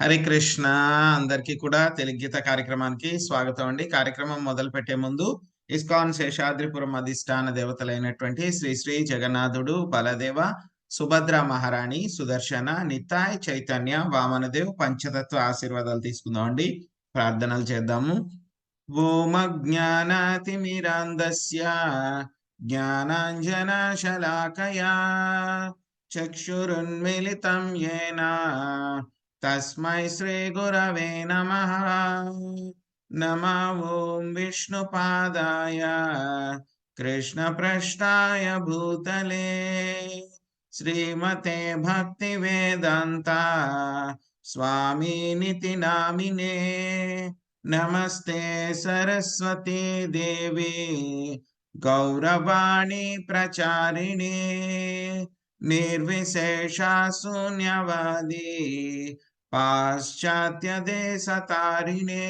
హరే కృష్ణ. అందరికీ కూడా తెలుగు గీత కార్యక్రమానికి స్వాగతం అండి. కార్యక్రమం మొదలు పెట్టే ముందు ఇస్కాన్ శేషాద్రిపురం అధిష్టాన దేవతలైనటువంటి శ్రీ శ్రీ జగన్నాథుడు, బలదేవ, సుభద్ర మహారాణి, సుదర్శన, నితాయ్, చైతన్య, వామనదేవ్ పంచతత్వ ఆశీర్వాదాలు తీసుకుందాం అండి. ప్రార్థనలు చేద్దాము. ఓం అజ్ఞానాతిమిరాంధస్య జ్ఞానాంజనశలాకయా చక్షురున్మిలితం యేన తస్మై శ్రీ గురవే నమః. నమో ఓం విష్ణుపాదాయ కృష్ణప్రష్టాయ భూతలే శ్రీమతే భక్తి వేదాంత స్వామినితి నామినే. నమస్తే సరస్వతీ దేవి గౌరవాణి ప్రచారిణి నిర్విశేష శూన్యవాది పాశ్చాత్య దేశతారిణే.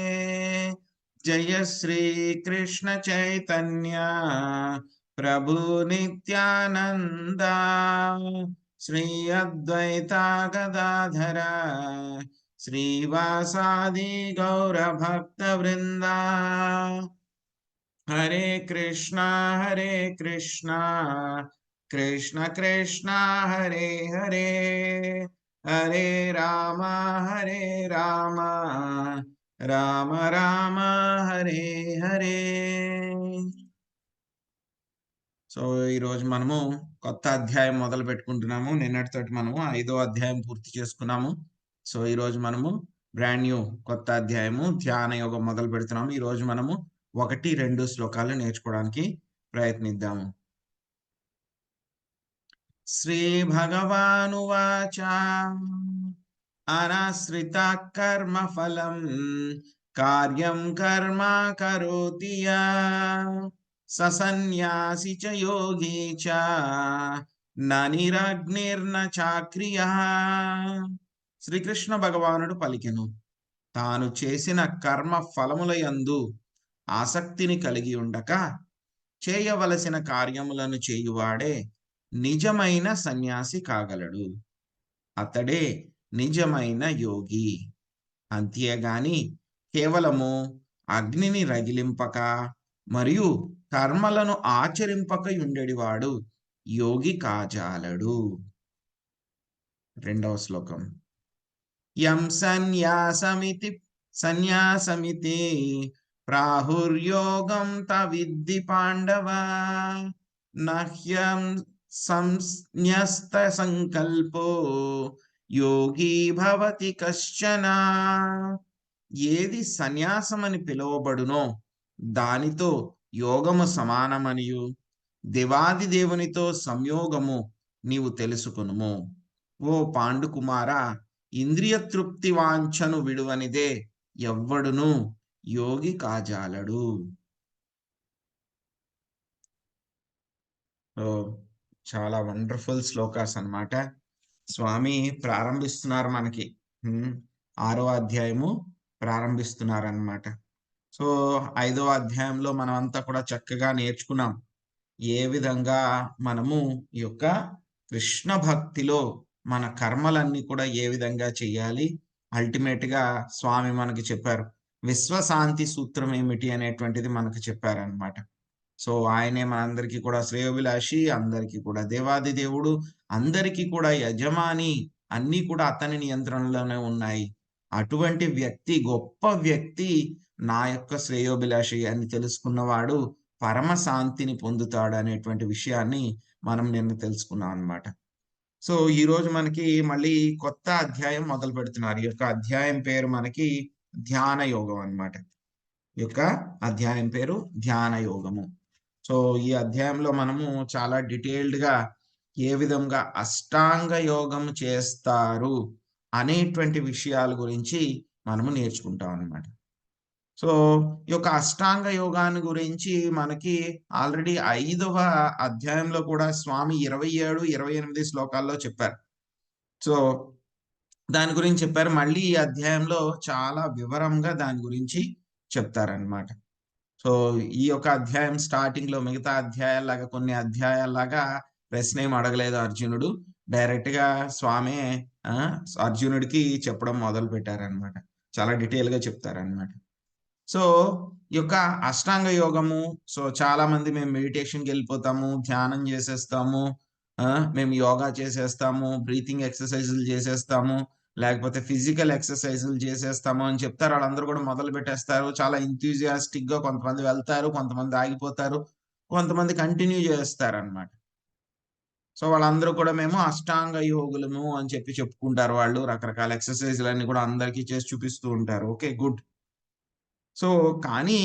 జయ శ్రీ కృష్ణ చైతన్య ప్రభు నిత్యానంద శ్రీ అద్వైత గదాధర శ్రీవాసాది గౌర భక్త వృంద. హరే కృష్ణ కృష్ణ కృష్ణ హరే హరే, హరే రామ రామ రామ హరే హరే. సో ఈరోజు మనము కొత్త అధ్యాయం మొదలు పెట్టుకుంటున్నాము. నిన్నటితోటి మనము 5వ అధ్యాయం పూర్తి చేసుకున్నాము. సో ఈరోజు మనము బ్రాండ్ న్యూ కొత్త అధ్యాయము ధ్యాన యోగం మొదలు పెడుతున్నాము. ఈరోజు మనము 1-2 శ్లోకాలు నేర్చుకోవడానికి ప్రయత్నిద్దాము. శ్రీ భగవానువాచ అనాశ్రిత కర్మ ఫలం కార్యం కర్మ కరోతి యా సన్యాసి చ యోగి చ న నిరగ్నిర్న చాక్రియః. శ్రీకృష్ణ భగవానుడు పలికెను, తాను చేసిన కర్మ ఫలముల యందు ఆసక్తిని కలిగి ఉండక చేయవలసిన కార్యములను చేయువాడే నిజమైన సన్యాసి కాగలడు. అతడే నిజమైన యోగి. అంతేగాని కేవలము అగ్నిని రగిలింపక మరియు కర్మలను ఆచరింపక ఉండేవాడు యోగి కాజాలడు. 2వ శ్లోకం. యం సన్యాసమితి ప్రాహుర్యోగం తవిద్ధి పాండవ నహ్యం సంన్యస్త సంకల్పో యోగి భవతి కశ్చన. ఏది సన్యాసమని పిలువబడునో దానితో యోగము సమానమనియు దేవాది దేవునితో సంయోగము నీవు తెలుసుకొనుము. ఓ పాండుకుమార, ఇంద్రియ తృప్తి వాంఛను విడువనిదే ఎవ్వడును యోగి కాజాలడు. చాలా వండర్ఫుల్ శ్లోకాస్ అన్నమాట. స్వామి ప్రారంభిస్తున్నారు మనకి 6వ అధ్యాయము ప్రారంభిస్తున్నారన్నమాట. సో 5వ అధ్యాయంలో మనం అంతా కూడా చక్కగా నేర్చుకున్నాం ఏ విధంగా మనము ఈ యొక్క కృష్ణ భక్తిలో మన కర్మలన్నీ కూడా ఏ విధంగా చేయాలి. అల్టిమేట్ గా స్వామి మనకి చెప్పారు విశ్వశాంతి సూత్రం ఏమిటి అనేటువంటిది మనకు చెప్పారనమాట. సో ఆయనే మనందరికీ కూడా శ్రేయోభిలాషి, అందరికీ కూడా దేవాది దేవుడు, అందరికీ కూడా యజమాని, అన్నీ కూడా అతని నియంత్రణలోనే ఉన్నాయి. అటువంటి వ్యక్తి, గొప్ప వ్యక్తి నా యొక్క శ్రేయోభిలాషి అని తెలుసుకున్నవాడు పరమ శాంతిని పొందుతాడు అనేటువంటి విషయాన్ని మనం నిన్న తెలుసుకున్నాం అన్నమాట. సో ఈ రోజు మనకి మళ్ళీ కొత్త అధ్యాయం మొదలు పెడుతున్నారు. ఈ యొక్క అధ్యాయం పేరు మనకి ధ్యాన యోగం అన్నమాట. ఈ యొక్క అధ్యాయం పేరు ధ్యాన యోగము. సో ఈ అధ్యాయంలో మనము చాలా డీటెయిల్డ్ గా ఏ విధంగా అష్టాంగ యోగం చేస్తారు అనేటువంటి విషయాల గురించి మనము నేర్చుకుంటాం అన్నమాట. సో ఈ యొక్క అష్టాంగ యోగాన్ని గురించి మనకి ఆల్రెడీ 5వ అధ్యాయంలో కూడా స్వామి 27, 28 శ్లోకాల్లో చెప్పారు. సో దాని గురించి చెప్పారు. మళ్ళీ ఈ అధ్యాయంలో చాలా వివరంగా దాని గురించి చెప్తారనమాట. సో ఈ యొక్క అధ్యాయం స్టార్టింగ్ లో మిగతా అధ్యాయాల్లాగా కొన్ని అధ్యాయాల్లాగా ప్రశ్న ఏం అడగలేదు అర్జునుడు. డైరెక్ట్ గా స్వామి ఆ! అర్జునుడికి చెప్పడం మొదలుపెట్టారనమాట. చాలా డీటెయిల్‌గా చెప్తారనమాట. సో, ఈ యొక్క అష్టాంగ యోగము చాలామంది మేము మెడిటేషన్‌కెళ్ళిపోతాము, ధ్యానం జేసేస్తాము, మేము యోగా చేసేస్తాము, బ్రీతింగ్ ఎక్సర్‌సైజులు జేసేస్తాము, లేకపోతే ఫిజికల్ ఎక్సర్‌సైజులు జేసేస్తాము అని చెప్తారు. ఆళ్ళందరూ గూడా మొదలుపెట్టేస్తారు. చాలా ఎంథూసియాస్టిక్‌గా కొంతమంది వెళ్తారు, కొంతమంది ఆగిపోతారు, కొంతమంది కంటిన్యూ జేస్తారనమాట. సో, వాళ్ళందరూ కూడా మేము అష్టాంగ యోగులము అని చెప్పుకుంటారు వాళ్ళు. రకరకాల ఎక్సర్‌సైజులన్నీ కూడా అందరికీ చేసి చూపిస్తూ ఉంటారు. ఓకే. గుడ్. సో, కానీ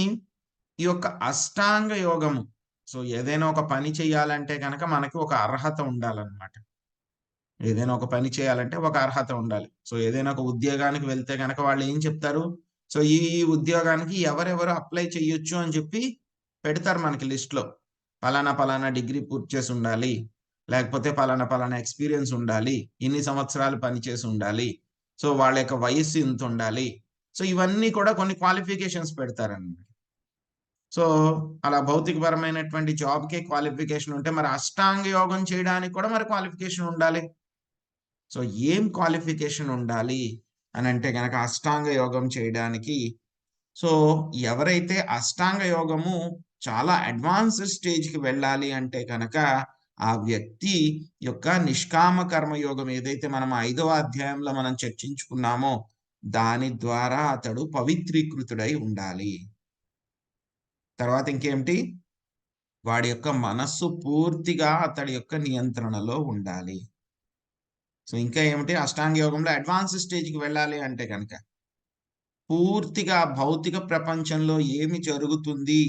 ఈ యొక్క అష్టాంగ యోగము ఏదైనా ఒక పని చేయాలంటే గనక మనకి ఒక అర్హత ఉండాలనమాట. ఏదైనా ఒక పని చేయాలంటే ఒక అర్హత ఉండాలి. ఏదైనా ఒక ఉద్యోగానికి వెళ్తే గనక వాళ్ళేం చెప్తారు? ఈ ఉద్యోగానికి ఎవరెవరు అప్లై చేయొచ్చు అని చెప్పి పెడతారు మనకి లిస్ట్‌లో. పలానా, పలానా డిగ్రీ పూర్తి చేసుండాలి. లేకపోతే పలానా, పలానా ఎక్స్‌పీరియన్స్ ఉండాలి. ఇన్ని సంవత్సరాలు పని చేసుండాలి. వాళ్ళ యొక్క వయస్సు ఇంతుండాలి. ఇవన్నీ కూడా కొన్ని క్వాలిఫికేషన్స్ పెడతారనమాట. సో, అలా భౌతికపరమైనటువంటి జాబ్‌కే క్వాలిఫికేషన్ ఉంటే మరి అష్టాంగ యోగం చేయడానికి కూడా మరి క్వాలిఫికేషన్ ఉండాలి. సో, ఏం క్వాలిఫికేషన్ ఉండాలి అనంటే గనక అష్టాంగ యోగం చేయడానికి సో, ఎవరైతే అష్టాంగ యోగము చాలా అడ్వాన్స్‌డ్ స్టేజ్‌కి వెళ్ళాలి అంటే గనక, ఆ వ్యక్తి యొక్క నిష్కామ కర్మ యోగం ఏదైతే మనం 5వ అధ్యాయంలో మనం చర్చించుకున్నామో, దాని ద్వారా అతడు పవిత్రీకృతుడై ఉండాలి. తర్వాత ఇంకేమిటి? వాడి యొక్క మనస్సు పూర్తిగా అతడి యొక్క నియంత్రణలో ఉండాలి. ఇంకా ఏమిటి అష్టాంగ యోగంలో అడ్వాన్స్ స్టేజ్‌కి వెళ్ళాలి అంటే గనక, పూర్తిగా భౌతిక ప్రపంచంలో ఏమి జరుగుతుంది?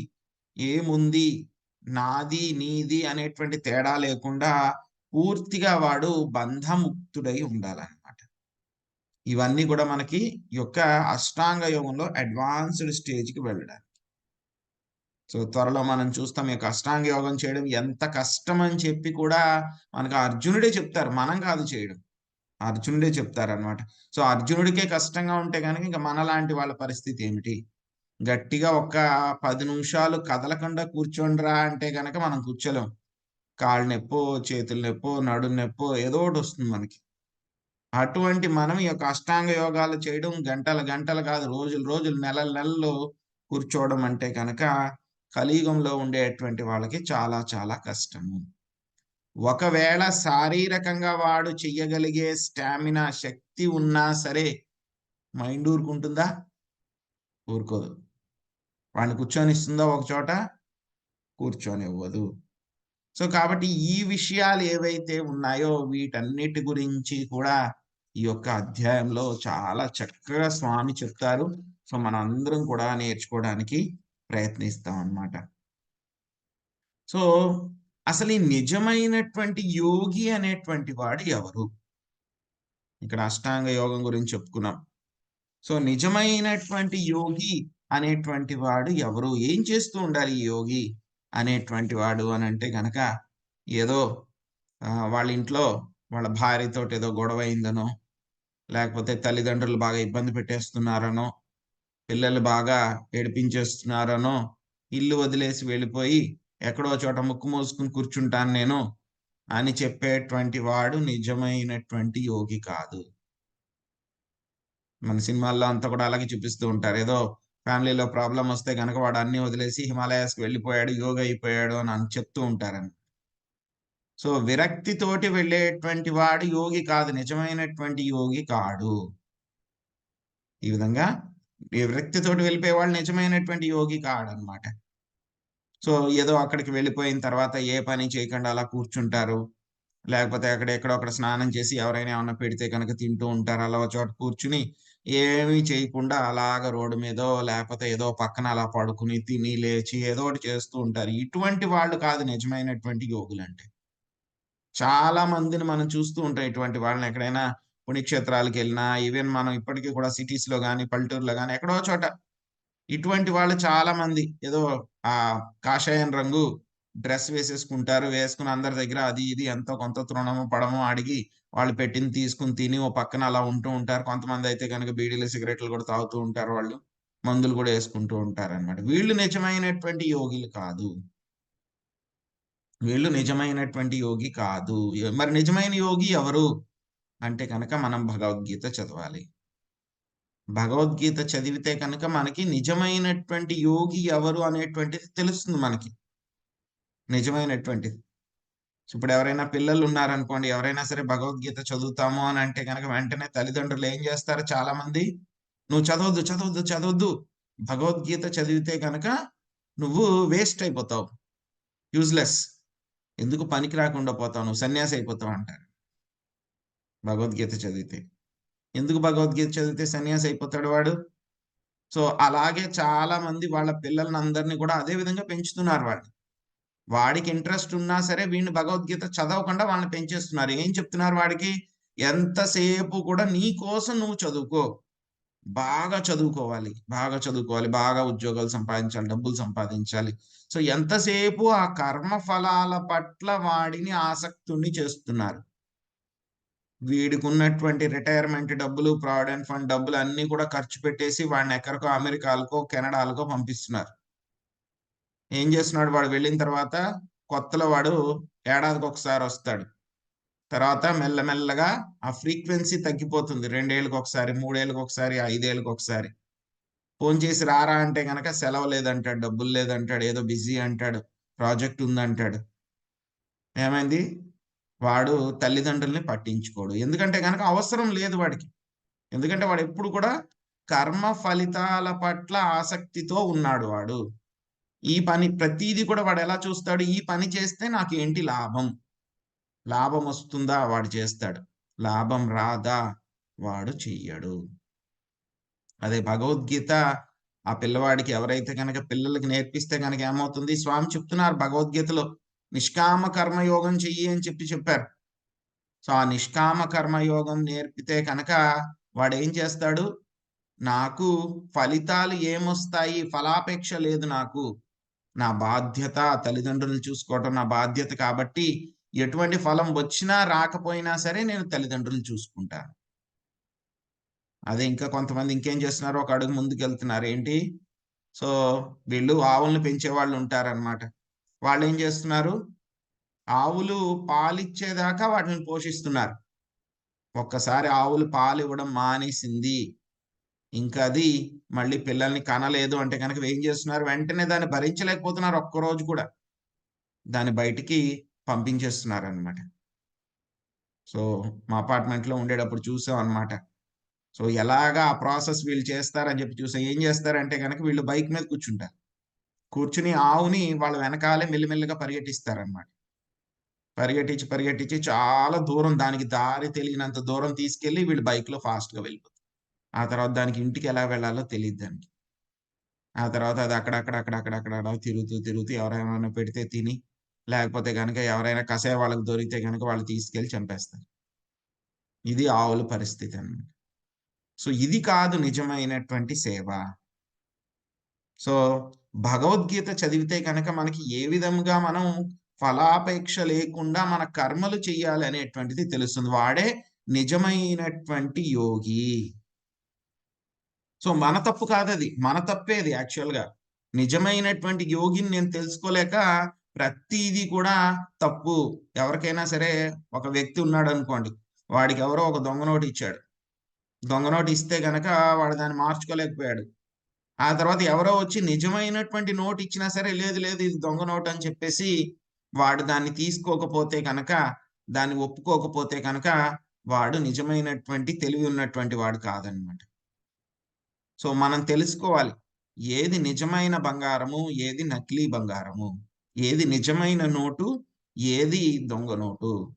ఏముంది? నాది, నీది అనేటువంటి తేడా లేకుండా పూర్తిగా వాడు బంధముక్తుడై ఉండాలన్నమాట. ఇవన్నీ గూడా మనకి ఈ యొక్క అష్టాంగ యోగంలో అడ్వాన్స్‌డ్ స్టేజ్‌కి వెళ్ళడానికి. త్వరలో మనం చూస్తాం. ఈ యొక్క అష్టాంగ యోగం చేయడం ఎంత కష్టమని చెప్పి కూడా మనకు అర్జునుడే చెప్తారు. మనం కాదు చేయడం. అర్జునుడే చెప్తారనమాట. అర్జునుడికే కష్టంగా ఉంటే గనక ఇంక మనలాంటి వాళ్ళ పరిస్థితి ఏమిటి? గట్టిగా ఒక 10 నిమిషాలు కదలకుండా కూర్చోండిరా అంటే గనక మనం కూర్చోలేం. కాళ్ళు నొప్పో, చేతులు నొప్పో, నడుము నొప్పో ఏదో ఒకటొస్తుంది మనకి. అటువంటి మనం ఈ యొక్క అష్టాంగ యోగాలు చేయడం గంటలు గంటలు కాదు రోజులు రోజులు నెలలు నెలలు కూర్చోవడం అంటే గనక కలియుగంలో ఉండేటువంటి వాళ్ళకి చాలా చాలా కష్టము. ఒకవేళ శారీరకంగా వాడు చెయ్యగలిగే స్టామినా శక్తి ఉన్నా సరే మైండ్ ఊరుకుంటుందా? ఊరుకోదు. వాడిని కూర్చొనిస్తుందా ఒక చోట? కూర్చొనివ్వదు. కాబట్టి ఈ విషయాలు ఏవైతే ఉన్నాయో వీటన్నిటి గురించి కూడా ఈ యొక్క అధ్యాయంలో చాలా చక్కగా స్వామి చెప్తారు. మనందరం కూడా నేర్చుకోవడానికి ప్రయత్నిస్తాం అన్నమాట. సో, అసలు ఈ నిజమైనటువంటి యోగి అనేటువంటి వాడు ఎవరు? ఇక్కడ అష్టాంగ యోగం గురించి చెప్పుకున్నాం. నిజమైనటువంటి యోగి అనేటువంటి వాడు ఎవరు? ఏం చేస్తూ ఉండాలి ఈ యోగి అనేటువంటి వాడు అనంటే గనక ఏదో వాళ్ళ ఇంట్లో వాళ్ళ భార్యతోటి ఏదో గొడవయిందనో, లేకపోతే తల్లిదండ్రులు బాగా ఇబ్బంది పెట్టేస్తున్నారనో, పిల్లలు బాగా ఏడిపించేస్తున్నారనో, ఇల్లు వదిలేసి వెళ్ళిపోయి ఎక్కడో చోట ముక్కు మూసుకొని కూర్చుంటాను నేను అని చెప్పేటువంటి వాడు నిజమైనటువంటి యోగి కాదు. మన సినిమాల్లో అంతా కూడా అలాగే చూపిస్తూ ఉంటారు. ఏదో ఫ్యామిలీలో ప్రాబ్లమొస్తే గనక వాడు అన్నీ వదిలేసి హిమాలయాస్‌కి వెళ్ళిపోయాడు, యోగి అయిపోయాడు అని చెప్తూ ఉంటారని. విరక్తితోటి వెళ్ళేటువంటి వాడు యోగి కాదు. నిజమైనటువంటి యోగి కాడు. ఈ విధంగా ఈ విరక్తితోటి వెళ్ళిపోయేవాళ్ళు నిజమైనటువంటి యోగి కాడనమాట. ఏదో అక్కడికి వెళ్ళిపోయిన తర్వాత ఏ పని చేయకుండా అలా కూర్చుంటారు. లేకపోతే అక్కడ ఎక్కడో అక్కడ స్నానం చేసి ఎవరైనా ఏమన్నా పెడితే గనక తింటూ ఉంటారు. అలా ఒక చోట కూర్చొని ఏమీ చేయకుండా అలాగా రోడ్డు మీదో లేకపోతే ఏదో పక్కన అలా పడుకొని తిని లేచి ఏదో ఒకటి చేస్తూ ఉంటారు. ఇటువంటి వాళ్ళు కాదు నిజమైనటువంటి యోగులంటే. చాలా మందిని మనం చూస్తూ ఉంటాం ఇటువంటి వాళ్ళని ఎక్కడైనా పుణ్యక్షేత్రాలకెళ్ళినా, ఈవెన్ మనం ఇప్పటికి కూడా సిటీస్‌లో గాని, పల్లెటూరులో గాని ఎక్కడో చోట ఇటువంటి వాళ్ళు చాలా మంది ఏదో కాషాయం రంగు డ్రెస్ వేసేసుకుంటారు. వేసుకొని అందరి దగ్గర అది ఇది ఎంతో కొంత తృణమో, పడమో అడిగి వాళ్ళు పెట్టింది తీసుకొని తిని ఓ పక్కన అలా ఉంటూ ఉంటారు. కొంతమందయితే గనుక బీడీలు, సిగరెట్లు కూడా తాగుతూ ఉంటారు వాళ్ళు. మందులు కూడా యేసుకుంటూ ఉంటారనమాట. వీళ్ళు నిజమైనటువంటి యోగిలు కాదు. వీళ్ళు నిజమైనటువంటి యోగి కాదు. మరి నిజమైన యోగి ఎవరు? అంటే కనుక మనం భగవద్గీత చదవాలి. భగవద్గీత చదివితే కనుక మనకి నిజమైనటువంటి యోగి ఎవరు అనేటువంటిది తెలుస్తుంది మనకి. నిజమైనటువంటిది. ఇప్పుడు ఎవరైనా పిల్లలున్నారనుకోండి, ఎవరైనా సరే భగవద్గీత చదువుతాము అని అంటే గనక వెంటనే తల్లిదండ్రులు ఏం చేస్తారు చాలామంది, "నువ్వు చదవద్దు, చదవద్దు, చదవద్దు. భగవద్గీత చదివితే గనక నువ్వు వేస్ట్ అయిపోతావు. యూజ్‌లెస్. ఎందుకు పనికి రాకుండా పోతావు. నువ్వు సన్యాసి అయిపోతావు" అంటారు. భగవద్గీత చదివితే. ఎందుకు భగవద్గీత చదివితే సన్యాసి అయిపోతాడు వాడు? సో, అలాగే చాలామంది వాళ్ళ పిల్లలనందరిని కూడా అదే విధంగా పెంచుతున్నారు వాళ్ళు. వాడికి ఇంట్రెస్ట్ ఉన్నా సరే వీడిని భగవద్గీత చదవకుండా వాళ్ళని పెంచేస్తున్నారు. ఏం చెప్తున్నారు వాడికి? ఎంతసేపు కూడా నీ కోసం నువ్వు చదువుకో. బాగా చదువుకోవాలి. బాగా చదువుకోవాలి. బాగా ఉద్యోగాలు సంపాదించాలి. డబ్బులు సంపాదించాలి. సో, ఎంతసేపు ఆ కర్మ ఫలాల పట్ల వాడిని ఆసక్తుడిని చేస్తున్నారు. వీడికున్నటువంటి రిటైర్మెంట్ డబ్బులు, ప్రావిడెంట్ ఫండ్ డబ్బులు అన్నీ కూడా ఖర్చు పెట్టేసి వాడిని ఎక్కడికో అమెరికాలకో, కెనడాలకో పంపిస్తున్నారు. ఏం చేస్తున్నాడు వాడు వెళ్ళిన తర్వాత కొత్తలో వాడు ఏడాదికొకసారొస్తాడు. తర్వాత మెల్లమెల్లగా ఆ ఫ్రీక్వెన్సీ తగ్గిపోతుంది. 2 ఏళ్లకొకసారి, 3 ఏళ్లకొకసారి, 5 ఏళ్లకొకసారి. ఫోను చేసి రారా అంటే గనక సెలవు లేదంటాడు, డబ్బులు లేదంటాడు, ఏదో బిజీ అంటాడు, ప్రాజెక్ట్ ఉందంటాడు. ఏమైంది? వాడు తల్లిదండ్రుల్ని పట్టించుకోడు. ఎందుకంటే గనక అవసరం లేదు వాడికి. ఎందుకంటే వాడెప్పుడు కూడా కర్మ ఫలితాల పట్ల ఆసక్తితో ఉన్నాడు వాడు. ఈ పని ప్రతీది కూడా వాడెలా చూస్తాడు? ఈ పని చేస్తే నాకేంటి లాభం? లాభమొస్తుందా? వాడు చేస్తాడు. లాభం రాదా? వాడు చెయ్యడు. అదే భగవద్గీత ఆ పిల్లవాడికి ఎవరైతే గనక పిల్లలకి నేర్పిస్తే గనక ఏమవుతుంది? స్వామి చెప్తున్నారు భగవద్గీతలో, నిష్కామ కర్మయోగం చెయ్యి అని చెప్పారు. సో, ఆ నిష్కామ కర్మయోగం నేర్పితే కనుక వాడేం చేస్తాడు? నాకు ఫలితాలు ఏమొస్తాయి? ఫలాపేక్ష లేదు నాకు. నా బాధ్యత తల్లిదండ్రులను చూసుకోవటం నా బాధ్యత కాబట్టి, ఎటువంటి ఫలం వచ్చినా, రాకపోయినా సరే నేను తల్లిదండ్రులను చూసుకుంటాను. అదే ఇంకా కొంతమంది ఇంకేం చేస్తున్నారు, ఒక అడుగు ముందుకెళ్తున్నారు. ఏంటి? సో, వీళ్ళు ఆవుల్ని పెంచేవాళ్ళుంటారనమాట. వాళ్ళేం చేస్తున్నారు? ఆవులు పాలిచ్చేదాకా వాటిని పోషిస్తున్నారు. ఒక్కసారి ఆవులు పాలివ్వడం మానేసింది. ఇంకది మళ్ళీ పిల్లల్ని కనలేదు అంటే గనక ఏం చేస్తున్నారు? వెంటనే దాన్ని భరించలేకపోతున్నారు ఒక్కరోజు కూడా. దాన్ని బయటికి పంపించేస్తున్నారనమాట. సో, మా అపార్ట్‌మెంట్‌లో ఉండేటప్పుడు చూసామనమాట. సో, ఎలాగా ఆ ప్రాసెస్ వీళ్ళు చేస్తారని చూసాం. ఏం చేస్తారంటే గనక వీళ్ళు బైక్ మీద కూర్చుంటారు. కూర్చొని ఆవుని వాళ్ళ వెనకాలే మెల్లిమెల్లిగా పరిగెట్టిస్తారనమాట. పరిగెట్టించి చాలా దూరం దానికి దారి తెలియనంత దూరం తీసుకెళ్ళి వీళ్ళు బైక్‌లో ఫాస్ట్‌గా వెళ్ళిపోతారు. ఆ తర్వాత దానికి ఇంటికి ఎలా వెళ్ళాలో తెలీదు దానికి. ఆ తర్వాత అది అక్కడక్కడ తిరుగుతూ ఎవరేమైనా పెడితే తిని, లేకపోతే గనక ఎవరైనా కసాయి వాళ్ళకి దొరికితే గనక వాళ్ళు తీసుకెళ్ళి చంపేస్తారు. ఇది ఆవుల పరిస్థితనమాట. సో, ఇది కాదు నిజమైనటువంటి సేవ. సో, భగవద్గీత చదివితే గనక మనకి ఏ విధంగా మనం ఫలాపేక్ష లేకుండా మన కర్మలు చెయ్యాలి అనేటువంటిది తెలుస్తుంది. వాడే నిజమైనటువంటి యోగి. సో, మన తప్పు కాదది. మన తప్పే అది యాక్చువల్‌గా. నిజమైనటువంటి యోగిని నేను తెలుసుకోలేక ప్రతీది కూడా తప్పు. ఎవరికైనా సరే ఒక వ్యక్తి ఉన్నాడనుకోండి. వాడికెవరో ఒక దొంగ నోటిచ్చాడు. దొంగ నోటిస్తే గనక వాడు దాన్ని మార్చుకోలేకపోయాడు. ఆ తర్వాత ఎవరో వచ్చి నిజమైనటువంటి నోట్ ఇచ్చినా సరే, లేదు ఇది దొంగ నోట్ అని చెప్పేసి, వాడు దాన్ని తీసుకోకపోతే గనక, దాన్ని ఒప్పుకోకపోతే గనక, వాడు నిజమైనటువంటి తెలివి ఉన్నటువంటి వాడు కాదనమాట. సో, మనం తెలుసుకోవాలి. ఏది నిజమైన బంగారము, ఏది నకిలీ బంగారము, ఏది నిజమైన నోటు, ఏది దొంగ నోటు,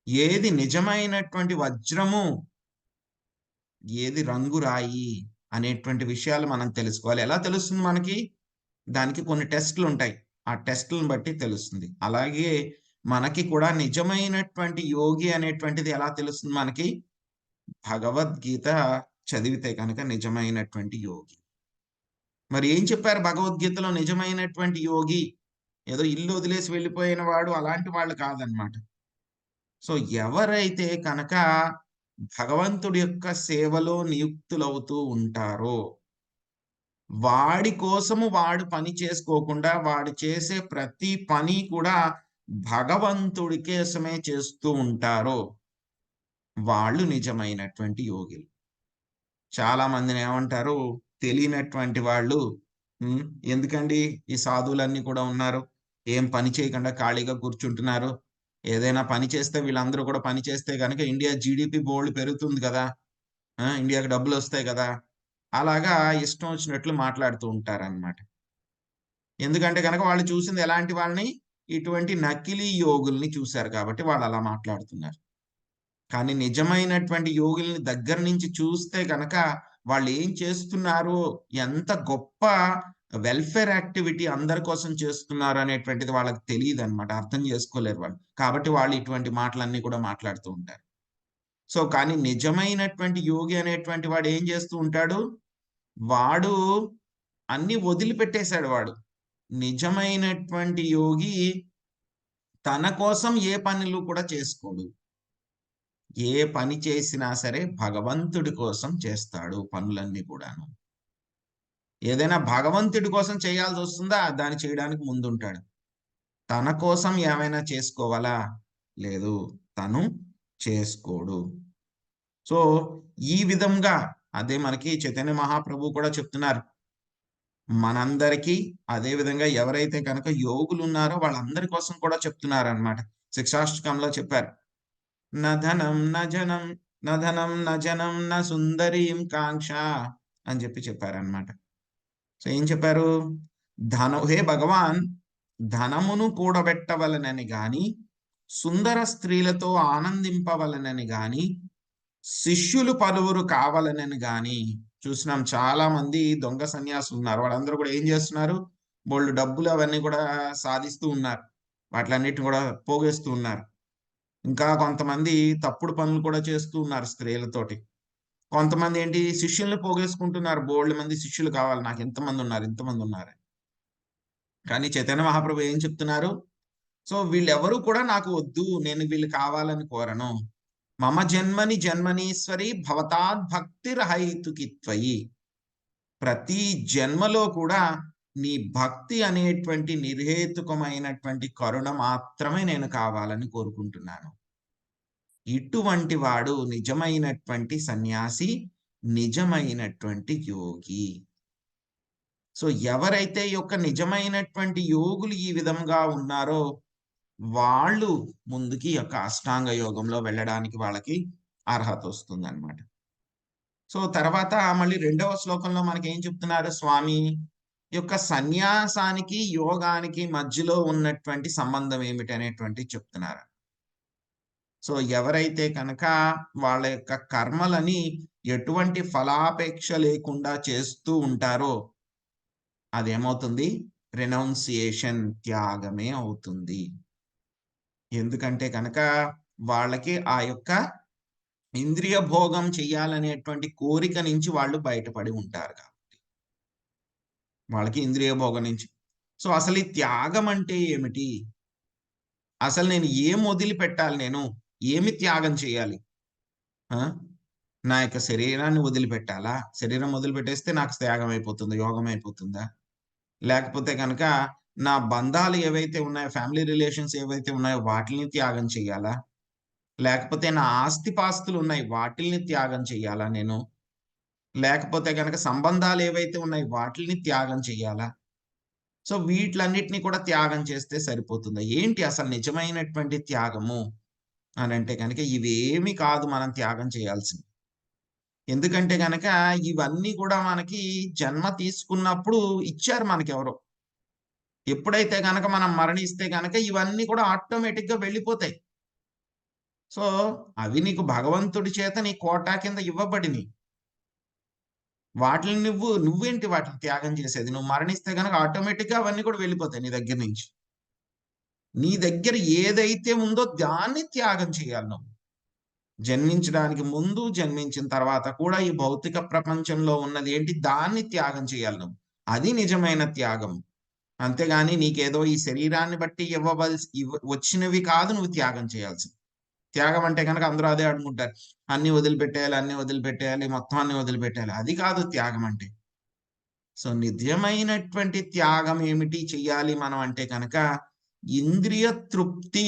ఏది నిజమైనటువంటి వజ్రము, ఏది రంగు రాయి అనేటువంటి విషయాలు మనం తెలుసుకోవాలి. ఎలా తెలుస్తుంది మనకి? దానికి కొన్ని టెస్ట్‌లుంటాయి. ఆ టెస్ట్‌లని బట్టి తెలుస్తుంది. అలాగే మనకి కూడా నిజమైనటువంటి యోగి అనేటువంటిది ఎలా తెలుస్తుంది మనకి? భగవద్గీత చదివితే గనక నిజమైనటువంటి యోగి. మరి ఏం చెప్పారు భగవద్గీతలో నిజమైనటువంటి యోగి? ఏదో ఇల్లు వదిలేసి వెళ్ళిపోయిన వాడు అలాంటి వాళ్ళు కాదనమాట. సో, ఎవరైతే కనుక భగవంతుడి యొక్క సేవలో నియుక్తులవుతూ ఉంటారో వాడి కోసము వాడు పని చేసుకోకుండా, వాడు చేసే ప్రతి పని కూడా భగవంతుడి కోసమే చేస్తూ ఉంటారు. వాళ్ళు నిజమైనటువంటి యోగులు. చాలా మందిని ఏమంటారు, తెలియనటువంటి వాళ్ళు ఎందుకండి ఈ సాధువులన్నీ కూడా ఉన్నారు. ఏం పని చేయకుండా ఖాళీగా కూర్చుంటున్నారు. ఏదైనా పని చేస్తే వీళ్ళందరూ కూడా పని చేస్తే గనక ఇండియా జీడీపీ బోలెడు పెరుగుతుంది గదా! ఇండియాకి డబ్బులొస్తాయి గదా! అలాగా ఇష్టం వచ్చినట్లు మాట్లాడుతూ ఉంటారనమాట. ఎందుకంటే గనక వాళ్ళు చూసింది ఎలాంటి వాళ్ళని? ఇటువంటి నకిలీ యోగుల్ని చూసారు కాబట్టి వాళ్ళలా మాట్లాడుతున్నారు. కానీ నిజమైనటువంటి యోగుల్ని దగ్గర నుంచి చూస్తే గనక వాళ్ళేం చేస్తున్నారు? ఎంత గొప్ప వెల్‌ఫేర్ యాక్టివిటీ అందరి కోసం చేస్తున్నారు అనేటువంటిది వాళ్ళకి తెలీదనమాట. అర్థం చేసుకోలేరు వాళ్ళు. కాబట్టి వాళ్ళు ఇటువంటి మాటలన్నీ కూడా మాట్లాడుతూ ఉంటారు. సో, కానీ నిజమైనటువంటి యోగి అనేటువంటి వాడు ఏం చేస్తూ ఉంటాడు? వాడు అన్నీ వదిలిపెట్టేసాడు వాడు. నిజమైనటువంటి యోగి తన కోసం ఏ పనులు కూడా చేసుకోడు. ఏ పని చేసినా సరే భగవంతుడి కోసం చేస్తాడు పనులన్నీ కూడాను. ఏదైనా భగవంతుడి కోసం చేయాల్సొస్తుందా? దాన్ని చేయడానికి ముందుంటాడు. తన కోసం ఏమైనా చేసుకోవాలా? లేదు. తను చేసుకోడు. సో, ఈ విధంగా అదే మనకి చైతన్య మహాప్రభువు కూడా చెప్తున్నారు. మనందరికీ అదే విధంగా ఎవరైతే గనక యోగులున్నారో వాళ్ళందరి కోసం కూడా చెప్తున్నారనమాట. శిక్షాష్టకంలో చెప్పారు. న ధనం న జనం న ధనం న జనం న సుందరీం కాంక్ష అని చెప్పారనమాట. సో, ఏం చెప్పారు? హే భగవాన్ ధనమును కూడబెట్టవలెనని గాని, సుందర స్త్రీలతో ఆనందింపవలెనని గాని, శిష్యులు పలువురు కావాలనని గాని చూసినాం. చాలా మంది దొంగ సన్యాసులున్నారు. వాళ్ళందరూ కూడా ఏం చేస్తున్నారు? బోలెడు డబ్బులు అవన్నీ కూడా సాధిస్తూ ఉన్నారు. వాటిలన్నిటిని కూడా పోగేస్తూ ఉన్నారు. ఇంకా కొంతమంది తప్పుడు పనులు కూడా చేస్తూ ఉన్నారు స్త్రీలతోటి. కొంతమంది ఏంటి శిష్యుల్ని పోగేసుకుంటున్నారు. బోలెడు మంది శిష్యులు కావాలి నాకు ఇంతమందున్నారు, ఇంతమందున్నారు. కానీ చైతన్య మహాప్రభు ఏం చెప్తున్నారు? సో, వీళ్ళెవరు కూడా నాకు వద్దు. నేను వీళ్ళు కావాలని కోరను. మమ జన్మని జన్మనీశ్వరి భవతాద్భక్తిరహైతుకి త్వయి. ప్రతి జన్మలో కూడా నీ భక్తి అనేటువంటి నిర్హేతుకమైనటువంటి కరుణ మాత్రమే నేను కావాలని కోరుకుంటున్నాను. ఇటువంటి వాడు నిజమైనటువంటి సన్యాసి, నిజమైనటువంటి యోగి. సో, ఎవరైతే ఈ యొక్క నిజమైనటువంటి యోగులు ఈ విధంగా ఉన్నారో, వాళ్ళు ముందుకి ఈ యొక్క అష్టాంగ యోగంలో వెళ్ళడానికి వాళ్ళకి అర్హతొస్తుందనమాట. సో, తర్వాత మళ్ళీ రెండవ శ్లోకంలో మనకేం చెప్తున్నారు స్వామి? ఈ యొక్క సన్యాసానికి, యోగానికి మధ్యలో ఉన్నటువంటి సంబంధం ఏమిటనేటువంటిది చెప్తున్నారు. సో, ఎవరైతే కనుక వాళ్ళ యొక్క కర్మలని ఎటువంటి ఫలాపేక్ష లేకుండా చేస్తూ ఉంటారో, అదేమవుతుంది? రెనౌన్సియేషన్ త్యాగమే అవుతుంది. ఎందుకంటే కనుక వాళ్ళకి ఆ యొక్క ఇంద్రియ భోగం చెయ్యాలనేటువంటి కోరిక నుంచి వాళ్ళు బయటపడి ఉంటారు కాబట్టి. వాళ్ళకి ఇంద్రియ భోగం నుంచి. సో, అసలు ఈ త్యాగం అంటే ఏమిటి? అసలు నేను ఏం వదిలిపెట్టాలి నేను? ఏమి త్యాగం చేయాలి? ఆ! నా యొక్క శరీరాన్ని వదిలిపెట్టాలా? శరీరం వదిలిపెట్టేస్తే నాకు త్యాగం అయిపోతుందా? యోగం అయిపోతుందా? లేకపోతే గనక నా బంధాలు ఏవైతే ఉన్నాయో, ఫ్యామిలీ రిలేషన్స్ ఏవైతే ఉన్నాయో వాటిల్ని త్యాగం చేయాలా? లేకపోతే నా ఆస్తిపాస్తులున్నాయి వాటిల్ని త్యాగం చెయ్యాలా నేను? లేకపోతే గనక సంబంధాలేవైతే ఉన్నాయో వాటిల్ని త్యాగం చెయ్యాలా? సో, వీట్లన్నిటిని కూడా త్యాగం చేస్తే సరిపోతుందా? ఏంటి అసలు నిజమైనటువంటి త్యాగము అనంటే గనక ఇవేమి కాదు మనం త్యాగం చేయాల్సింది. ఎందుకంటే గనక ఇవన్నీ కూడా మనకి జన్మ తీసుకున్నప్పుడు ఇచ్చారు మనకెవరో. ఎప్పుడైతే గనక మనం మరణిస్తే గనక ఇవన్నీ కూడా ఆటోమేటిక్‌గా వెళ్ళిపోతాయి. సో, అవి నీకు భగవంతుడి చేత నీ కోటా కింద ఇవ్వబడినియి. వాటిలిని నువ్వేంటి వాటిని త్యాగం చేసేది? నువ్వు మరణిస్తే గనక ఆటోమేటిక్‌గా అవన్నీ కూడా వెళ్ళిపోతాయి నీ దగ్గర నుంచి. నీ దగ్గర ఏదైతే ఉందో దాన్ని త్యాగం చేయాలి నువ్వు. జన్మించడానికి ముందు, జన్మించిన తర్వాత కూడా ఈ భౌతిక ప్రపంచంలో ఉన్నది ఏంటి? దాన్ని త్యాగం చేయాలి నువ్వు. అది నిజమైన త్యాగం. అంతేగాని నీకేదో ఈ శరీరాన్ని బట్టి వచ్చినవి కాదు నువ్వు త్యాగం చేయాల్సింది. త్యాగం అంటే గనక అందరూ అదే అనుకుంటారు. అన్నీ వదిలిపెట్టేయాలి, అన్నీ వదిలిపెట్టేయాలి, మొత్తం అన్నీ వదిలిపెట్టేయాలి. అది కాదు త్యాగం అంటే. సో, నిజమైనటువంటి త్యాగం ఏమిటి చెయ్యాలి మనం అంటే కనుక, ఇంద్రియ తృప్తి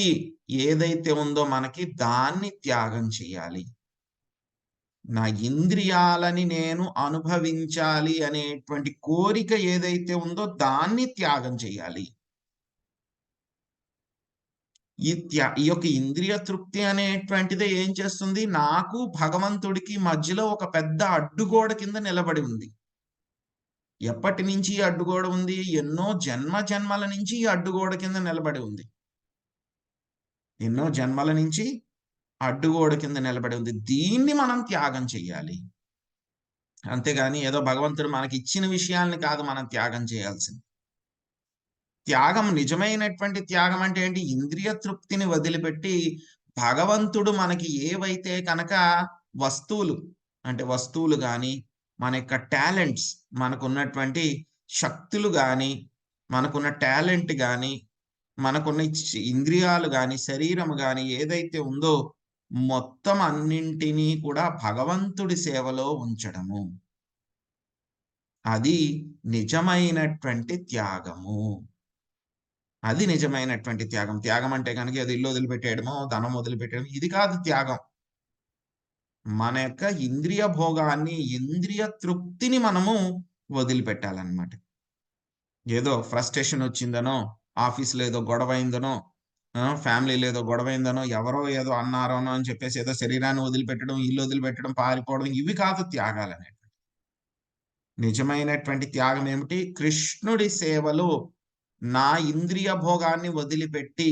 ఏదైతే ఉందో మనకి దాన్ని త్యాగం చేయాలి. నా ఇంద్రియాలని నేను అనుభవించాలి అనేటువంటి కోరిక ఏదైతే ఉందో దాన్ని త్యాగం చేయాలి. ఈ యొక్క ఇంద్రియ తృప్తి అనేటువంటిదే ఏం చేస్తుంది? నాకు భగవంతుడికి మధ్యలో ఒక పెద్ద అడ్డుగోడ కింద నిలబడి ఉంది. ఎప్పటినుంచి ఈ అడ్డుగోడ ఉంది? ఎన్నో జన్మల నుంచి ఈ అడ్డుగోడ కింద నిలబడి ఉంది. ఎన్నో జన్మల నుంచి అడ్డుగోడ కింద నిలబడి ఉంది. దీన్ని మనం త్యాగం చెయ్యాలి. అంతేగాని ఏదో భగవంతుడు మనకిచ్చిన విషయాల్ని కాదు మనం త్యాగం చేయాల్సింది. త్యాగం, నిజమైనటువంటి త్యాగం అంటే ఏంటి? ఇంద్రియ తృప్తిని వదిలిపెట్టి భగవంతుడు మనకి ఏవైతే కనుక వస్తువులు అంటే వస్తువులు గాని, మన యొక్క టాలెంట్స్, మనకున్నటువంటి శక్తులు గాని, మనకున్న టాలెంట్ గాని, మనకున్న ఇంద్రియాలు గాని, శరీరం గాని ఏదైతే ఉందో మొత్తం అన్నింటినీ కూడా భగవంతుడి సేవలో ఉంచడము. అది నిజమైనటువంటి త్యాగము. అది నిజమైనటువంటి త్యాగం. త్యాగం అంటే గనుక ఏదో ఇల్లు వదిలిపెట్టేయడమో, ధనం వదిలిపెట్టేయడం ఇది కాదు త్యాగం. మన యొక్క ఇంద్రియ భోగాన్ని, ఇంద్రియ తృప్తిని మనము వదిలిపెట్టాలన్నమాట. ఏదో ఫ్రస్ట్రేషన్ వచ్చిందనో, ఆఫీస్‌లో ఏదో గొడవయిందనో, ఫ్యామిలీలో ఏదో గొడవయిందనో, ఎవరో ఏదో అన్నారనో అని చెప్పేసి ఏదో శరీరాన్ని వదిలిపెట్టడం, ఇల్లు వదిలిపెట్టడం, పారిపోవడం ఇవి కాదు త్యాగాలనేవి. నిజమైనటువంటి త్యాగం ఏమిటి? కృష్ణుడి సేవలో నా ఇంద్రియ భోగాన్ని వదిలిపెట్టి,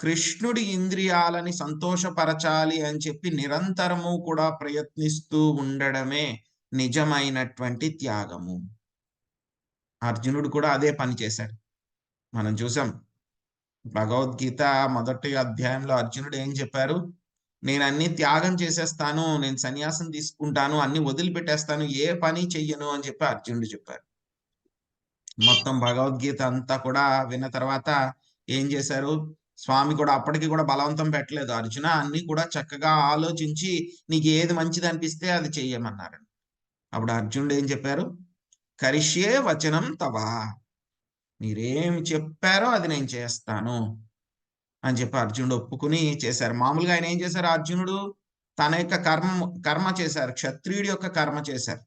కృష్ణుడి ఇంద్రియాలని సంతోషపరచాలి అని చెప్పి నిరంతరము కూడా ప్రయత్నిస్తూ ఉండడమే నిజమైనటువంటి త్యాగము. అర్జునుడు కూడా అదే పని చేశాడు. మనం చూసాం. భగవద్గీత మొదటి అధ్యాయంలో అర్జునుడు ఏం చెప్పారు? నేనన్నీ త్యాగం చేసేస్తాను. నేను సన్యాసం తీసుకుంటాను. అన్నీ వదిలిపెట్టేస్తాను. ఏ పని చెయ్యను అని చెప్పి అర్జునుడు చెప్పారు. మొత్తం భగవద్గీత అంతా కూడా విన్న తర్వాత ఏం చేశారు? స్వామి కూడా అప్పటికి కూడా బలవంతం పెట్టలేదు. అర్జున అన్నీ కూడా చక్కగా ఆలోచించి నీకు ఏది మంచిదనిపిస్తే అది చెయ్యమన్నారు. అప్పుడు అర్జునుడు ఏం చెప్పారు? కరిష్యే వచనం తవ. మీరేమి చెప్పారో అది నేను చేస్తాను అని చెప్పి అర్జునుడు ఒప్పుకుని చేశారు. మామూలుగా ఆయన ఏం చేశారు అర్జునుడు? తన యొక్క కర్మ చేశారు. క్షత్రియుడి యొక్క కర్మ చేశారు.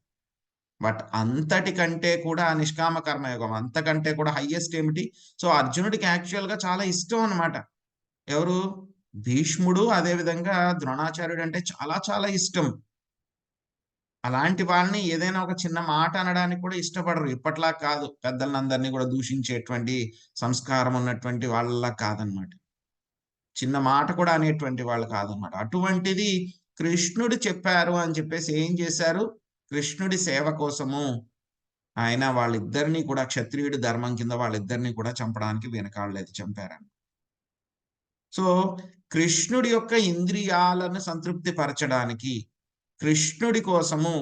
బట్ అంతటి కంటే కూడా నిష్కామ కర్మయోగం అంతకంటే కూడా హైయెస్ట్ ఏమిటి? సో, అర్జునుడికి యాక్చువల్‌గా చాలా ఇష్టం అన్నమాట. ఎవరు? భీష్ముడు, అదే విధంగా ద్రోణాచార్యుడు అంటే చాలా చాలా ఇష్టం. అలాంటి వాళ్ళని ఏదైనా ఒక చిన్న మాట అనడానికి కూడా ఇష్టపడరు. ఇప్పట్లా కాదు. పెద్దలనందరిని కూడా దూషించేటువంటి సంస్కారం ఉన్నటువంటి వాళ్ళలా కాదనమాట. చిన్న మాట కూడా అనేటువంటి వాళ్ళు కాదనమాట. అటువంటిది కృష్ణుడు చెప్పారు అని చెప్పేసి ఏం చేశారు? కృష్ణుడి సేవ కోసము ఆయన వాళ్ళిద్దరిని కూడా క్షత్రియుడి ధర్మం కింద వాళ్ళిద్దరిని కూడా చంపడానికి వెనకాడలేదు. చంపారని. సో, కృష్ణుడి యొక్క ఇంద్రియాలను సంతృప్తి పరచడానికి, కృష్ణుడి కోసము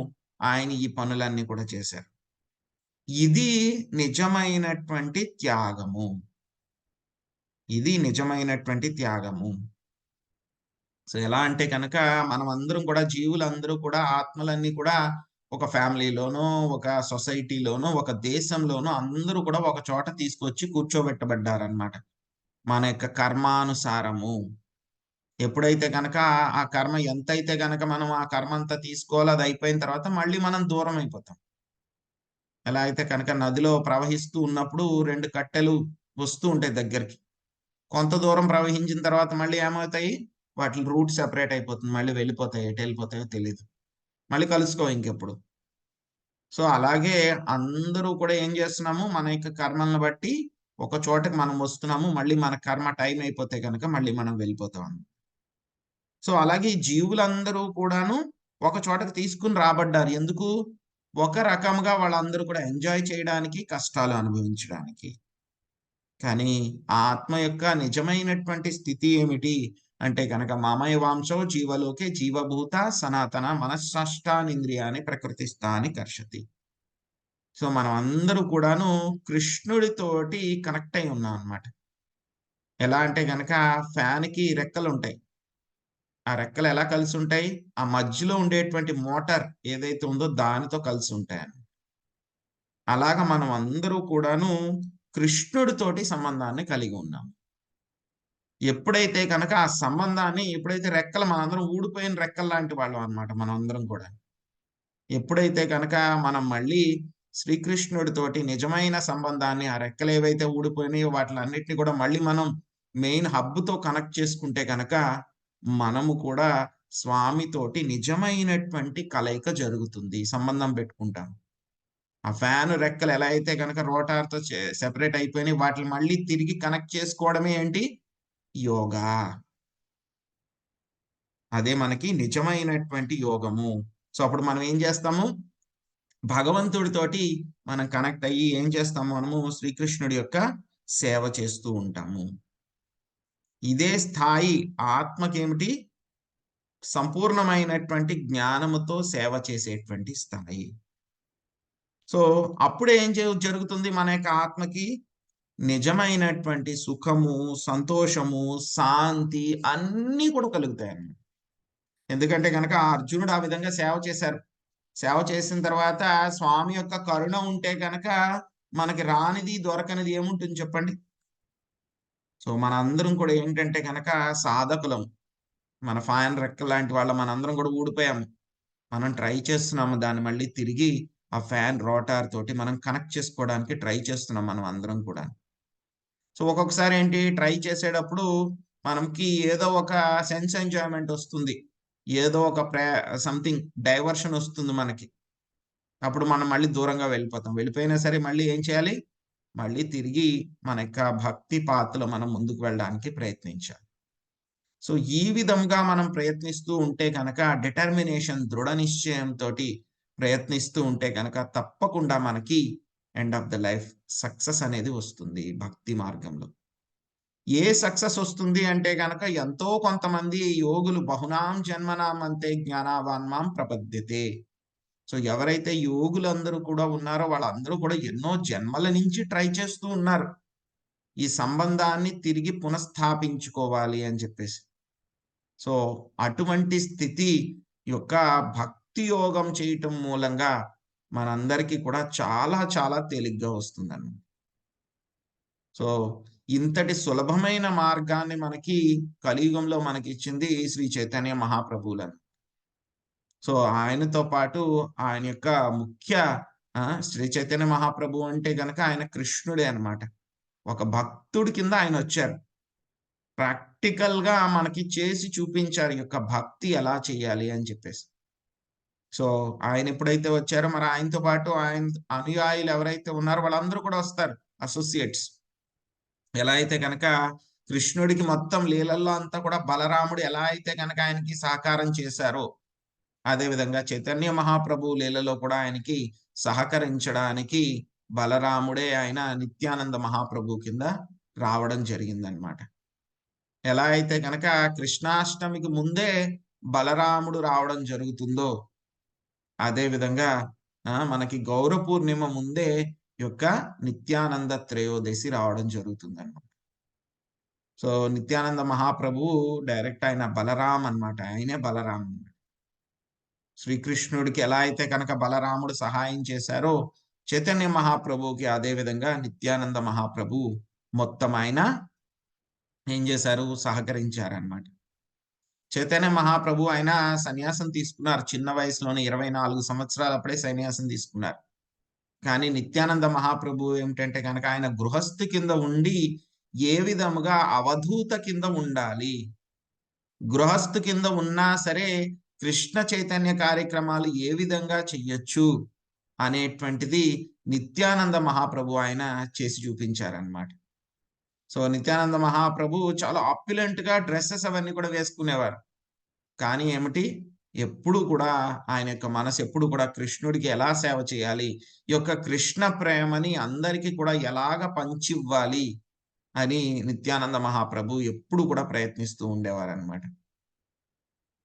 ఆయన ఈ పనులన్నీ కూడా చేశారు. ఇది నిజమైనటువంటి త్యాగము. ఇది నిజమైనటువంటి త్యాగము. సో, ఎలా అంటే కనుక మనమందరం కూడా జీవులందరూ కూడా ఆత్మలన్నీ కూడా ఒక ఫ్యామిలీలోనో, ఒక సొసైటీలోనో, ఒక దేశంలోనో అందరూ కూడా ఒక చోట తీసుకొచ్చి కూర్చోబెట్టబడ్డారనమాట. మన యొక్క కర్మానుసారము. ఎప్పుడైతే గనక ఆ కర్మ ఎంతైతే గనక మనం ఆ కర్మ అంతా తీసుకోవాలో అది అయిపోయిన తర్వాత మళ్ళీ మనం దూరం అయిపోతాం. ఎలా అయితే కనుక నదిలో ప్రవహిస్తూ ఉన్నప్పుడు 2 కట్టెలు వస్తూ ఉంటాయి దగ్గరికి. కొంత దూరం ప్రవహించిన తర్వాత మళ్ళీ ఏమవుతాయి? వాటి రూట్ సెపరేట్ అయిపోతుంది. మళ్ళీ వెళ్ళిపోతాయి. ఎటెళ్ళిపోతాయో తెలీదు. మళ్ళీ కలుసుకోవు ఇంకెప్పుడు. సో, అలాగే అందరూ కూడా ఏం చేస్తున్నాము? మన యొక్క కర్మలను బట్టి ఒక చోటకి మనం వస్తున్నాము. మళ్ళీ మన కర్మ టైం అయిపోతే గనక మళ్ళీ మనం వెళ్ళిపోతాం. సో, అలాగే ఈ జీవులందరూ కూడాను ఒక చోటకి తీసుకొని రాబడ్డారు. ఎందుకు? ఒక రకంగా వాళ్ళందరూ కూడా ఎంజాయ్ చేయడానికి, కష్టాలు అనుభవించడానికి. కానీ ఆ ఆత్మ యొక్క నిజమైనటువంటి స్థితి ఏమిటి? అంటే గనక మామయవాంశో జీవలోకే జీవభూత సనాతన మనస్సష్టానింద్రియాణి ప్రకృతిస్థాని కర్షతి. సో, మనం అందరూ కూడాను కృష్ణుడితోటి కనెక్ట్ అయి ఉన్నాం అన్నమాట. ఎలా అంటే గనక ఫ్యాన్‌కి రెక్కలుంటాయి. ఆ రెక్కలు ఎలా కలిసుంటాయి? ఆ మధ్యలో ఉండేటువంటి మోటార్ ఏదైతే ఉందో దానితో కలిసుంటాయని. అలాగా మనం అందరూ కూడాను కృష్ణుడితోటి సంబంధాన్ని కలిగి ఉన్నాం. ఎప్పుడైతే గనక ఆ సంబంధాన్ని ఎప్పుడైతే రెక్కలు మనందరం ఊడిపోయిన రెక్కల్లాంటి వాళ్ళం అన్నమాట మనందరం కూడా. ఎప్పుడైతే గనక మనం మళ్ళీ శ్రీకృష్ణుడితోటి నిజమైన సంబంధాన్ని ఆ రెక్కలేవైతే ఊడిపోయినాయో వాటిలన్నిటిని కూడా మళ్ళీ మనం మెయిన్ హబ్‌తో కనెక్ట్ చేసుకుంటే గనక, మనము కూడా స్వామితోటి నిజమైనటువంటి కలయిక జరుగుతుంది. సంబంధం పెట్టుకుంటాం. ఆ ఫ్యాను రెక్కలు ఎలా అయితే గనక రోటార్‌తో సెపరేట్ అయిపోయినాయి వాటిని మళ్ళీ తిరిగి కనెక్ట్ చేసుకోవడమే ఏంటి? యోగా. అదే మనకి నిజమైనటువంటి యోగము. సో, అప్పుడు మనం ఏం చేస్తాము? భగవంతుడితోటి మనం కనెక్ట్ అయ్యి ఏం చేస్తాము మనము శ్రీకృష్ణుడి యొక్క సేవ చేస్తూ ఉంటాము. ఇదే స్థాయి ఆత్మకేమిటి? సంపూర్ణమైనటువంటి జ్ఞానముతో సేవ చేసేటువంటి స్థాయి. సో, అప్పుడే ఏం జరుగుతుంది మన యొక్క ఆత్మకి? నిజమైనటువంటి సుఖము, సంతోషము, శాంతి అన్నీ కూడా కలుగుతాయన్నమాట. ఎందుకంటే గనక అర్జునుడు ఆ విధంగా సేవ చేశారు. సేవ చేసిన తర్వాత స్వామి యొక్క కరుణ ఉంటే గనక మనకి రానిది, దొరకనిది ఏముంటుంది చెప్పండి? సో, మనందరం కూడా ఏంటంటే గనక సాధకులం. మన ఫాన్ రెక్కలాంటి వాళ్ళం మనందరం కూడా ఊడిపోయాము. మనం ట్రై చేస్తున్నాము దాన్ని మళ్ళీ తిరిగి ఆ ఫ్యాన్ రోటార్ తోటి మనం కనెక్ట్ చేసుకోవడానికి ట్రై చేస్తున్నాం మనం అందరం కూడా. సో, ఒక్కొక్కసారి ఏంటి ట్రై చేసేటప్పుడు మనకి ఏదో ఒక సెన్స్ ఎంజాయ్‌మెంట్ ఒస్తుంది. ఏదో ఒక సంథింగ్ డైవర్షన్ ఒస్తుంది మనకి. అప్పుడు మనం మళ్ళీ దూరంగా వెళ్ళిపోతాం. వెళ్ళిపోయినా సరే మళ్ళీ ఏం చేయాలి? మళ్ళీ తిరిగి మన యొక్క భక్తి పాత్రలో మనం ముందుకు వెళ్ళడానికి ప్రయత్నించాలి. సో, ఈ విధంగా మనం ప్రయత్నిస్తూ ఉంటే గనక డిటర్మినేషన్ దృఢ నిశ్చయంతోటి ప్రయత్నిస్తూ ఉంటే గనక తప్పకుండా మనకి end of the life success అనేది వస్తుంది భక్తి మార్గంలో. ఏ సక్సెస్ వస్తుంది అంటే గనక ఎంతో కొంతమంది యోగులు బహునాం జన్మనాం అంతే జ్ఞానావాన్ మాం ప్రపద్యతే. సో, ఎవరైతే యోగులందరూ కూడా ఉన్నారో వాళ్ళందరూ కూడా ఎన్నో జన్మల నుంచి ట్రై చేస్తూ ఉన్నారు. ఈ సంబంధాన్ని తిరిగి పునఃస్థాపించుకోవాలి అని చెప్పేసి. సో, అటువంటి స్థితి యొక్క భక్తి యోగం చేయటం మూలంగా మనందరికీ కూడా చాలా చాలా తేలిగ్గా వస్తుందన్నమాట. సో, ఇంతటి సులభమైన మార్గాన్ని మనకి కలియుగంలో మనకిచ్చింది శ్రీ చైతన్య మహాప్రభువులని. సో, ఆయనతో పాటు ఆయన యొక్క ముఖ్య శ్రీ చైతన్య మహాప్రభువు అంటే గనక ఆయన కృష్ణుడే అన్నమాట. ఒక భక్తుడి కింద ఆయనొచ్చారు. ప్రాక్టికల్‌గా మనకి చేసి చూపించారు ఈ యొక్క భక్తి ఎలా చేయాలి అని చెప్పేసి. సో, ఆయనెప్పుడైతే వచ్చారో మరి ఆయనతో పాటు ఆయన అనుయాయులు ఎవరైతే ఉన్నారో వాళ్ళందరూ కూడా వస్తారు అసోసియేట్స్. ఎలా అయితే గనక కృష్ణుడికి మొత్తం లీలల్లో అంతా కూడా బలరాముడు ఎలా అయితే గనక ఆయనకి సహకారం చేశారో, అదే విధంగా చైతన్య మహాప్రభు లీలలో కూడా ఆయనకి సహకరించడానికి బలరాముడే ఆయన నిత్యానంద మహాప్రభు కింద రావడం జరిగిందనమాట. ఎలా అయితే గనక కృష్ణాష్టమికి ముందే బలరాముడు రావడం జరుగుతుందో, అదే విధంగా మనకి గౌర పూర్ణిమ ముందే యొక్క నిత్యానంద త్రయోదశి రావడం జరుగుతుందన్నమాట. సో, నిత్యానంద మహాప్రభువు డైరెక్ట్ ఆయన బలరాం అన్నమాట. ఆయనే బలరాం. శ్రీకృష్ణుడికి ఎలా అయితే కనుక బలరాముడు సహాయం చేశారో, చైతన్య మహాప్రభువుకి అదే విధంగా నిత్యానంద మహాప్రభు మొత్తం ఆయన ఏం చేశారు? సహకరించారన్నమాట. చైతన్య మహాప్రభు ఆయన సన్యాసం తీసుకున్నారు. చిన్న వయసులోనే 24 సంవత్సరాలప్పుడే సన్యాసం తీసుకున్నారు. కానీ నిత్యానంద మహాప్రభు ఏమిటంటే గనక ఆయన గృహస్థి కింద ఉండి ఏ విధముగా అవధూత కింద ఉండాలి. గృహస్థు కింద ఉన్నా సరే కృష్ణ చైతన్య కార్యక్రమాలు ఏ విధంగా చెయ్యొచ్చు అనేటువంటిది నిత్యానంద మహాప్రభు ఆయన చేసి చూపించారన్నమాట. సో, నిత్యానంద మహాప్రభు చాలా ఆప్యులెంట్‌గా డ్రెసెస్ అవన్నీ కూడా వేసుకునేవారు. కానీ ఏమిటి? ఎప్పుడు కూడా ఆయన యొక్క మనసు ఎప్పుడు కూడా కృష్ణుడికి ఎలా సేవ చేయాలి? ఈ యొక్క కృష్ణ ప్రేమని అందరికి కూడా ఎలాగ పంచివ్వాలి అని నిత్యానంద మహాప్రభు ఎప్పుడు కూడా ప్రయత్నిస్తూ ఉండేవారనమాట.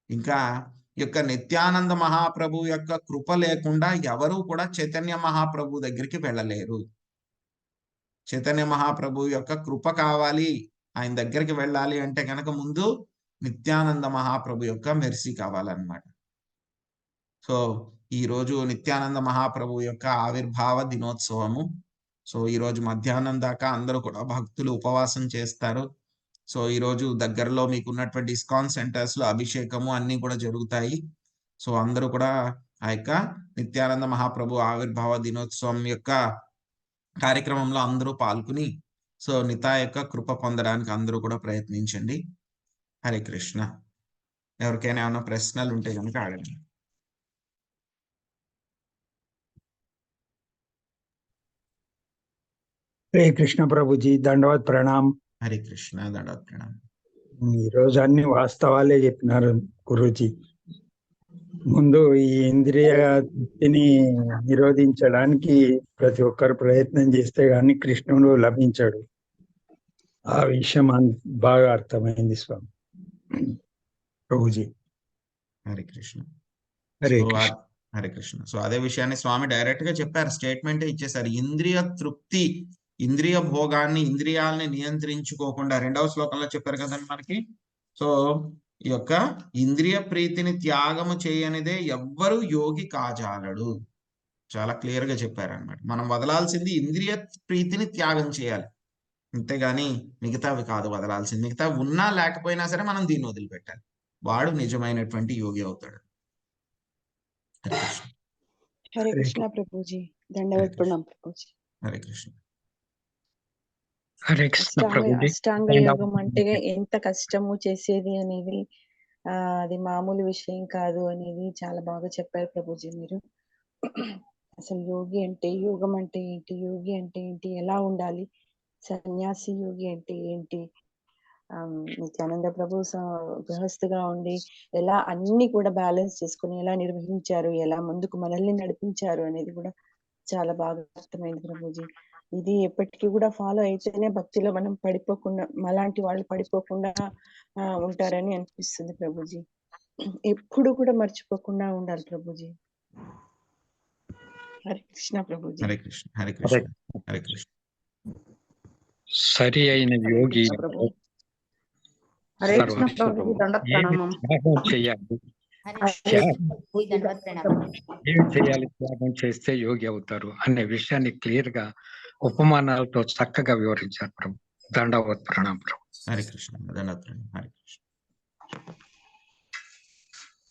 ఇంకా ఈ యొక్క నిత్యానంద మహాప్రభు యొక్క కృప లేకుండా ఎవరు కూడా చైతన్య మహాప్రభు దగ్గరికి వెళ్ళలేరు. చైతన్య మహాప్రభు యొక్క కృప కావాలి, ఆయన దగ్గరికి వెళ్ళాలి అంటే గనక ముందు నిత్యానంద మహాప్రభు యొక్క మెర్సీ కావాలన్నమాట. సో, ఈరోజు నిత్యానంద మహాప్రభు యొక్క ఆవిర్భావ దినోత్సవము. సో, ఈరోజు మధ్యాహ్నం దాకా అందరూ కూడా భక్తులు ఉపవాసం చేస్తారు. సో ఈరోజు దగ్గరలో మీకు ఉన్నటువంటి ఇస్కాన్ సెంటర్స్ లో అభిషేకము అన్ని కూడా జరుగుతాయి. సో అందరూ కూడా ఆ యొక్క నిత్యానంద మహాప్రభు ఆవిర్భావ దినోత్సవం యొక్క కార్యక్రమంలో అందరూ పాల్గొని సో నితా యొక్క కృప పొందడానికి అందరూ కూడా ప్రయత్నించండి. హరే కృష్ణ. ఎవరికైనా ఏమైనా ప్రశ్నలు ఉంటే కనుక అడగండి. హరే కృష్ణ ప్రభుజీ, దండవత్ ప్రణామ్. హరే కృష్ణ, దండవత్ ప్రణామ్. ఈ రోజు అన్ని వాస్తవాలే చెప్పినారు గురూజీ. ముందు ఈ ఇంద్రియని నిరోధించడానికి ప్రతి ఒక్కరు ప్రయత్నం చేస్తే గాని కృష్ణుడు లభించాడు. ఆ విషయం బాగా అర్థమైంది స్వామి ప్రభుజీ. హరే కృష్ణ. హరే కృష్ణ. హరే కృష్ణ. సో అదే విషయాన్ని స్వామి డైరెక్ట్ గా చెప్పారు, స్టేట్మెంట్ ఇచ్చేసారు. ఇంద్రియ తృప్తి, ఇంద్రియ భోగాన్ని, ఇంద్రియాలని నియంత్రించుకోకుండా 2వ శ్లోకంలో చెప్పారు కదండి మనకి. సో ఈ యొక్క ఇంద్రియ ప్రీతిని త్యాగము చేయనిదే ఎవ్వరు యోగి కాజాలడు. చాలా క్లియర్ గా చెప్పారనమాట. మనం వదలాల్సింది ఇంద్రియ ప్రీతిని త్యాగం చేయాలి, అంతేగాని మిగతావి కాదు వదలాల్సింది. మిగతా ఉన్నా లేకపోయినా సరే మనం దీన్ని వదిలిపెట్టాలి. వాడు నిజమైనటువంటి యోగి అవుతాడు. హరే కృష్ణ ప్రభుజీ. దండవత్ ప్రణామ్ ప్రభుజీ. హరే కృష్ణ. హరే కృష్ణ ప్రభుజీ. అష్టాంగ యోగం అంటే ఎంత కష్టము చేసేది అనేది అది మామూలు విషయం కాదు అనేది చాలా బాగా చెప్పారు ప్రభుజీ మీరు. అసలు యోగి అంటే, యోగం అంటే ఏంటి, యోగి అంటే ఏంటి, ఎలా ఉండాలి, సన్యాసి యోగి అంటే ఏంటి, నిత్యానంద ప్రభు గృహస్థుగా ఉండి ఎలా అన్ని కూడా బ్యాలెన్స్ చేసుకుని ఎలా నిర్వహించారు, ఎలా ముందుకు మనల్ని నడిపించారు అనేది కూడా చాలా బాగా అర్థమైంది ప్రభుజీ. ఇది ఎప్పటికీ కూడా ఫాలో అయితేనే భక్తిలో మనం పడిపోకుండా, మలాంటి వాళ్ళు పడిపోకుండా ఉంటారని అనిపిస్తుంది ప్రభుజీ. ఎప్పుడు కూడా మర్చిపోకుండా ఉండాలి ప్రభుజీ. హరే కృష్ణ ప్రభుజీ. హరే కృష్ణ. హరే కృష్ణ. హరే కృష్ణ. సరి అయిన యోగి హరే కృష్ణ ప్రభుజీ. దండవత్ ప్రణామం. చేయాలి, త్యాగం చేస్తే యోగి అవుతారు అనే విషయాన్ని క్లియర్ గా ఉపమానాలతో చక్కగా వివరించారు ప్రభు. దండవత్ ప్రణామం. హరే కృష్ణ. దండవత్ ప్రణామం. హరే కృష్ణ.